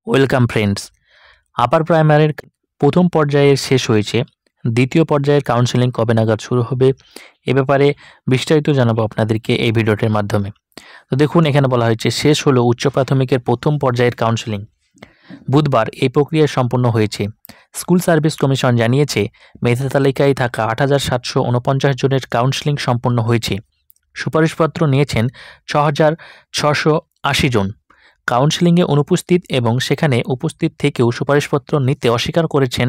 Welcome friends. আপার প্রাইমারির প্রথম পর্যায়ের শেষ হয়েছে, দ্বিতীয় পর্যায়ের কাউন্সেলিং কবে নাগাদ শুরু হবে এ ব্যাপারে বিস্তারিত জানাবো আপনাদেরকে এই ভিডিওটির মাধ্যমে। তো দেখুন, এখানে বলা হয়েছে শেষ হলো উচ্চ প্রাথমিকের প্রথম পর্যায়ের কাউন্সেলিং। বুধবার এই প্রক্রিয়া সম্পন্ন হয়েছে। স্কুল সার্ভিস কমিশন জানিয়েছে, মেধা তালিকায় থাকা ৮৭৪৯ জনের কাউন্সেলিং সম্পন্ন হয়েছে। সুপারিশপত্র নিয়েছেন ৬৬৮০ জন। কাউন্সেলিংয়ে অনুপস্থিত এবং সেখানে উপস্থিত থেকেও সুপারিশপত্র নিতে অস্বীকার করেছেন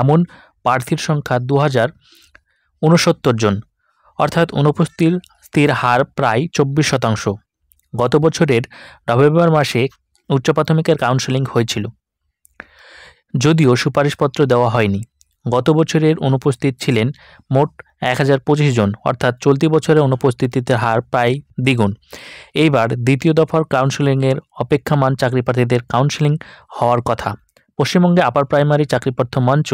এমন প্রার্থীর সংখ্যা ২০৬৯ জন, অর্থাৎ অনুপস্থিতির হার প্রায় ২৪%। গত বছরের নভেম্বর মাসে উচ্চ প্রাথমিকের কাউন্সেলিং হয়েছিল, যদিও সুপারিশপত্র দেওয়া হয়নি। গত বছরের অনুপস্থিত ছিলেন মোট ১০২৫ জন, অর্থাৎ চলতি বছরের অনুপস্থিতির হার প্রায় দ্বিগুণ। এইবার দ্বিতীয় দফার কাউন্সেলিংয়ের অপেক্ষমাণ চাকরিপ্রার্থীদের কাউন্সেলিং হওয়ার কথা। পশ্চিমবঙ্গে আপার প্রাইমারি চাকরিপ্রার্থী মঞ্চ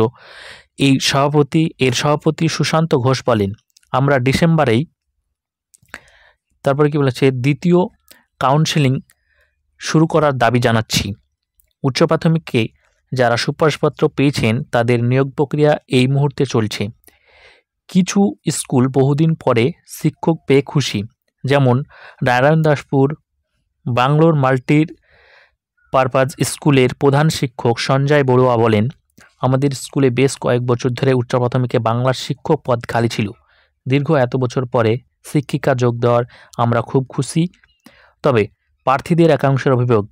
এর সভাপতি সুশান্ত ঘোষ বলেন, আমরা ডিসেম্বরেই তারপরে কি বলেছে দ্বিতীয় কাউন্সেলিং শুরু করার দাবি জানাচ্ছি। উচ্চ প্রাথমিকে যারা সুপারিশপত্র পেয়েছেন তাদের নিয়োগ প্রক্রিয়া এই মুহূর্তে চলছে। কিছু স্কুল বহুদিন পরে শিক্ষক পেয়ে খুশি, যেমন নারায়ণদাসপুর বাংলোর মাল্টি পারপাজ স্কুলের প্রধান শিক্ষক সঞ্জয় বড়ুয়া বলেন, আমাদের স্কুলে বেশ কয়েক বছর ধরে উচ্চ প্রাথমিকে বাংলার শিক্ষক পদ খালি ছিল। দীর্ঘ এত বছর পরে শিক্ষিকা যোগ দেওয়ার আমরা খুব খুশি। তবে প্রার্থীদের একাংশের অভিযোগ,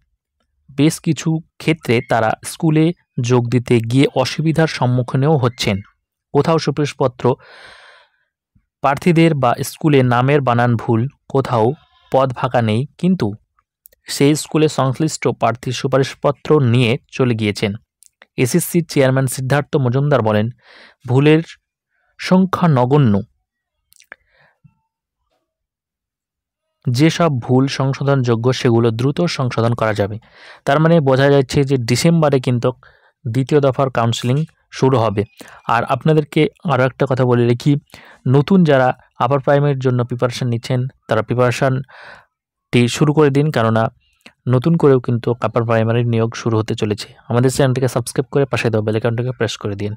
বেশ কিছু ক্ষেত্রে তারা স্কুলে যোগ দিতে গিয়ে অসুবিধার সম্মুখীনও হচ্ছেন। কোথাও সুপারিশপত্র প্রার্থীদের বা স্কুলে নামের বানান ভুল, কোথাও পদ ফাঁকা নেই, কিন্তু সেই স্কুলে সংশ্লিষ্ট প্রার্থী সুপারিশপত্র নিয়ে চলে গিয়েছেন। এসএসসির চেয়ারম্যান সিদ্ধার্থ মজুমদার বলেন, ভুলের সংখ্যা নগণ্য। যেসব ভুল সংশোধনযোগ্য সেগুলো দ্রুত সংশোধন করা যাবে। তার মানে বোঝা যাচ্ছে যে ডিসেম্বরে কিন্তু দ্বিতীয় দফার কাউন্সেলিং শুরু হবে। আর আপনাদেরকে আরও একটা কথা বলে রাখি, নতুন যারা আপার প্রাইমারির জন্য প্রিপারেশান নিচ্ছেন তারা প্রিপারেশানটি শুরু করে দিন, কেননা নতুন করেও কিন্তু আপার প্রাইমারির নিয়োগ শুরু হতে চলেছে। আমাদের চ্যানেলটিকে সাবস্ক্রাইব করে পাশে দেওয়া বেল আইকনটিকে প্রেস করে দিন।